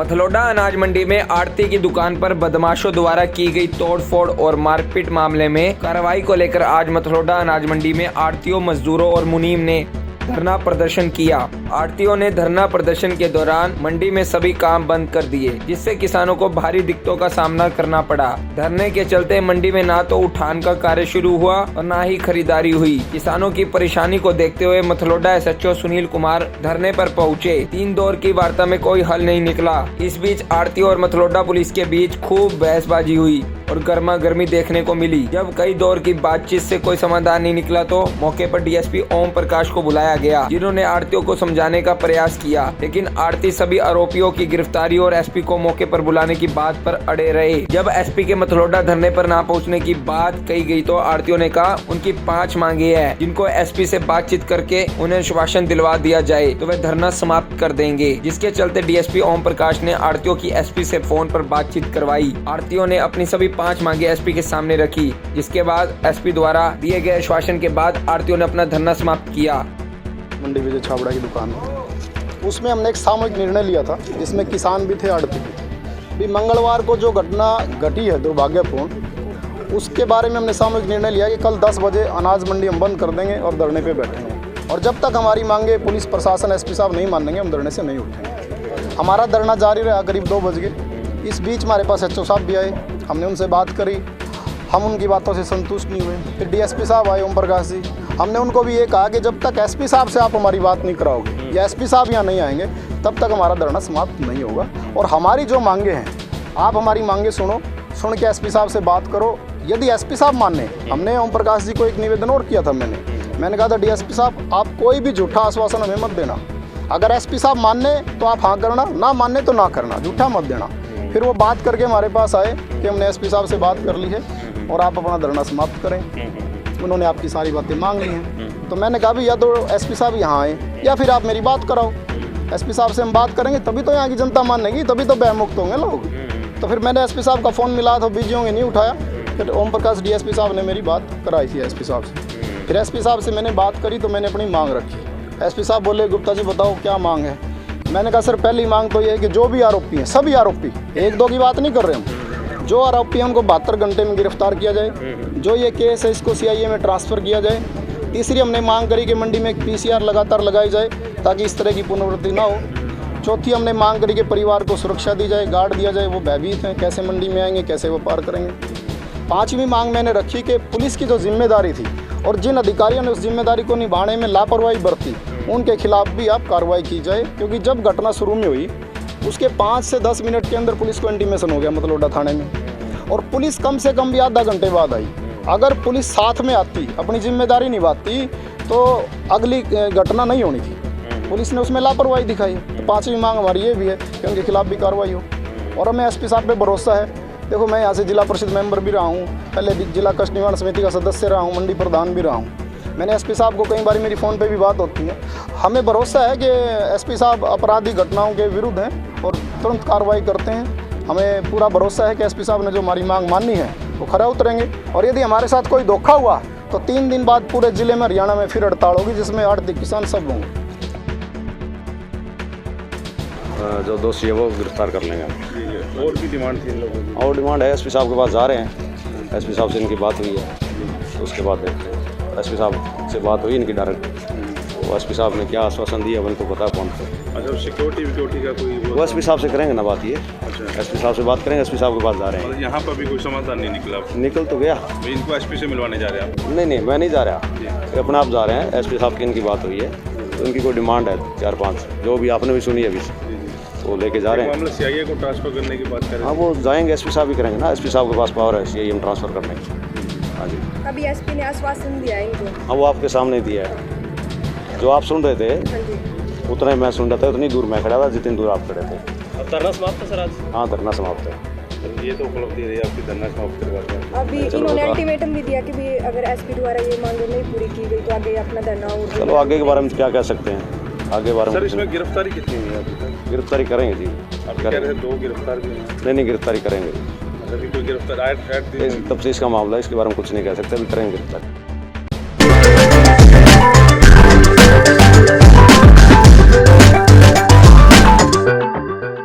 मथलोडा अनाज मंडी में आड़ती की दुकान पर बदमाशों द्वारा की गई तोड़फोड़ और मारपीट मामले में कार्रवाई को लेकर आज मथलोडा अनाज मंडी में आड़तियों, मजदूरों और मुनीम ने धरना प्रदर्शन किया। आड़तियों ने धरना प्रदर्शन के दौरान मंडी में सभी काम बंद कर दिए, जिससे किसानों को भारी दिक्कतों का सामना करना पड़ा। धरने के चलते मंडी में ना तो उठान का कार्य शुरू हुआ और ना ही खरीदारी हुई। किसानों की परेशानी को देखते हुए मथलोडा एसएचओ सुनील कुमार धरने पर पहुंचे। 3 दौर की वार्ता में कोई हल नहीं निकला। इस बीच आड़तियों और मथलोडा पुलिस के बीच खूब बहसबाजी हुई और गर्मा गर्मी देखने को मिली। जब कई दौर की बातचीत से कोई समाधान नहीं निकला तो मौके पर डीएसपी ओम प्रकाश को बुलाया गया, जिन्होंने आड़तियों को समझाने का प्रयास किया, लेकिन आड़ती सभी आरोपियों की गिरफ्तारी और एसपी को मौके पर बुलाने की बात पर अड़े रहे। जब एसपी के मथलोडा धरने पर ना पहुंचने की बात कही गई तो आड़तियों ने कहा उनकी 5 मांगे हैं, जिनको एसपी से बातचीत करके उन्हें आश्वासन दिलवा दिया जाए तो वे धरना समाप्त कर देंगे। जिसके चलते डीएसपी ओम प्रकाश ने आड़तियों की एसपी से फोन पर बातचीत करवाई। आड़तियों ने अपनी सभी 5 मांगे एसपी के सामने रखी, जिसके बाद एसपी द्वारा दिए गए आश्वासन के बाद आड़तियों ने अपना धरना समाप्त किया। मंडी विजय छाबड़ा की दुकान है, उसमें हमने एक सामूहिक निर्णय लिया था, जिसमें किसान भी थे, आड़ती भी। भी मंगलवार को जो घटना घटी है दुर्भाग्यपूर्ण, उसके बारे में हमने सामूहिक निर्णय लिया कि कल 10 बजे अनाज मंडी हम बंद कर देंगे और धरने पे बैठेंगे, और जब तक हमारी मांगे पुलिस प्रशासन एसपी साहब नहीं मानेंगे हम धरने से नहीं उठेंगे। हमारा धरना जारी रहा करीब 2 बज गए। इस बीच हमारे पास एचओ साहब भी आए, हमने उनसे बात करी, हम उनकी बातों से संतुष्ट नहीं हुए। फिर डीएसपी साहब आए, ओम प्रकाश जी, हमने उनको भी ये कहा कि जब तक एसपी साहब से आप हमारी बात नहीं कराओगे या एसपी साहब यहाँ नहीं आएंगे तब तक हमारा धरना समाप्त नहीं होगा। और हमारी जो मांगे हैं आप हमारी मांगे सुनो, सुन के एसपी साहब से बात करो। यदि एसपी साहब माने, हमने ओम प्रकाश जी को एक निवेदन और किया था, मैंने कहा था डीएसपी साहब आप कोई भी झूठा आश्वासन हमें मत देना, अगर एसपी साहब मानने तो आप हाँ करना, ना मानने तो ना करना, झूठा मत देना। फिर वो बात करके हमारे पास आए कि हमने एसपी साहब से बात कर ली है और आप अपना धरना समाप्त करें। उन्होंने आपकी सारी बातें मांग ली हैं। तो मैंने कहा भी या तो एसपी साहब यहाँ आए या फिर आप मेरी बात कराओ। एसपी साहब से हम बात करेंगे तभी तो यहाँ की जनता मानेगी, तभी तो भयमुक्त होंगे लोग। तो फिर मैंने एसपी साहब का फ़ोन मिला तो बिजी होंगे, नहीं उठाया। फिर ओम प्रकाश डीएसपी साहब ने मेरी बात कराई थी एसपी साहब से। फिर एसपी साहब से मैंने बात करी तो मैंने अपनी मांग रखी। एसपी साहब बोले गुप्ता जी बताओ क्या मांग है। मैंने कहा सर पहली मांग तो ये है कि जो भी आरोपी हैं, सभी आरोपी, 1-2 की बात नहीं कर रहे हम, जो आरोपी हैं उनको 72 घंटे में गिरफ्तार किया जाए। जो ये केस है इसको सीआईए में ट्रांसफ़र किया जाए। तीसरी हमने मांग करी कि मंडी में पीसीआर लगातार लगाई जाए ताकि इस तरह की पुनरावृत्ति ना हो। चौथी हमने मांग करी कि परिवार को सुरक्षा दी जाए, गार्ड दिया जाए, वो भयभीत हैं, कैसे मंडी में आएंगे, कैसे व्यापार करेंगे। 5वीं मांग मैंने रखी कि पुलिस की जो जिम्मेदारी थी और जिन अधिकारियों ने उस जिम्मेदारी को निभाने में लापरवाही बरती उनके खिलाफ भी आप कार्रवाई की जाए, क्योंकि जब घटना शुरू में हुई उसके 5 से 10 मिनट के अंदर पुलिस को इंटीमेशन हो गया मथलोडा थाने में, और पुलिस कम से कम भी आधा घंटे बाद आई। अगर पुलिस साथ में आती, अपनी जिम्मेदारी निभाती तो अगली घटना नहीं होनी थी। पुलिस ने उसमें लापरवाही दिखाई। तो 5वीं मांग हमारी ये भी है कि उनके खिलाफ भी कार्रवाई हो। और हमें एसपी साहब पे भरोसा है। देखो मैं यहाँ से जिला परिषद मेंबर भी रहा हूँ, पहले जिला कष्ट निवारण समिति का सदस्य रहा हूँ, मंडी प्रधान भी रहा हूँ। मैंने एसपी साहब को कई बार मेरी फ़ोन पे भी बात होती है। हमें भरोसा है कि एसपी साहब अपराधी घटनाओं के विरुद्ध हैं और तुरंत कार्रवाई करते हैं। हमें पूरा भरोसा है कि एसपी साहब ने जो हमारी मांग मानी है वो खरा उतरेंगे। और यदि हमारे साथ कोई धोखा हुआ तो 3 दिन बाद पूरे ज़िले में, हरियाणा में फिर हड़ताल होगी, जिसमें आड़ती किसान सब होंगे। जो दोषी है वो गिरफ्तार कर लेंगे हम। और भी डिमांड थी इन लोगों की? और डिमांड है, एसपी साहब के पास जा रहे हैं, एसपी साहब से इनकी बात हुई है, तो उसके बाद देखते हैं। एसपी साहब से बात हुई इनकी डायरेक्ट, तो एसपी साहब ने क्या आश्वासन दिया उनको पता कौन को। अच्छा, सिक्योरिटी का कोई वो एसपी साहब से करेंगे ना बात ये। अच्छा, एसपी साहब से बात करेंगे, एसपी साहब के पास जा रहे हैं। यहाँ पर भी कोई समाधान नहीं निकला? निकल तो गया। इनको एसपी से मिलवाने जा रहे हैं आप? नहीं, मैं नहीं जा रहा, अपने आप जा रहे हैं। एसपी साहब की इनकी बात हुई है, तो उनकी कोई डिमांड है 4-5, जो भी आपने भी सुनी है अभी, वो लेके जा रहे हैं। मामला सीआईए को ट्रांसफर करने की बात कर रहे हैं? हाँ, वो जाएंगे, एसपी साहब ही करेंगे ना, एसपी साहब के पास पावर है सीआईए में ट्रांसफ़र करने की। हाँ जी, अभी एसपी ने आश्वासन दिया है इनको? हाँ, वो आपके सामने दिया है। जो आप सुन रहे थे उतना ही मैं सुन रहा था, उतनी दूर मैं खड़ा था जितनी दूर आप खड़े थे। अब धरना समाप्त है सर आज? हाँ, धरना समाप्त है। ये तो उपलब्धि रही आपकी, धरना समाप्त करवा। अभी इन्होंने अल्टीमेटम भी दिया कि भी अगर एसपी द्वारा ये मांगे नहीं पूरी की गई तो आगे अपना धरना और। चलो आगे के बारे में क्या कह सकते हैं, आगे बारे में। सर इसमें गिरफ्तारी कितनी हुई है अभी तक? गिरफ्तारी करेंगे जी। आप कह रहे हैं 2 गिरफ्तार भी हैं? नहीं, गिरफ्तारी करेंगे। अभी कोई गिरफ्तार तफ्तीश का मामला है, इसके बारे में कुछ नहीं कह सकते, अभी करेंगे गिरफ्तारी।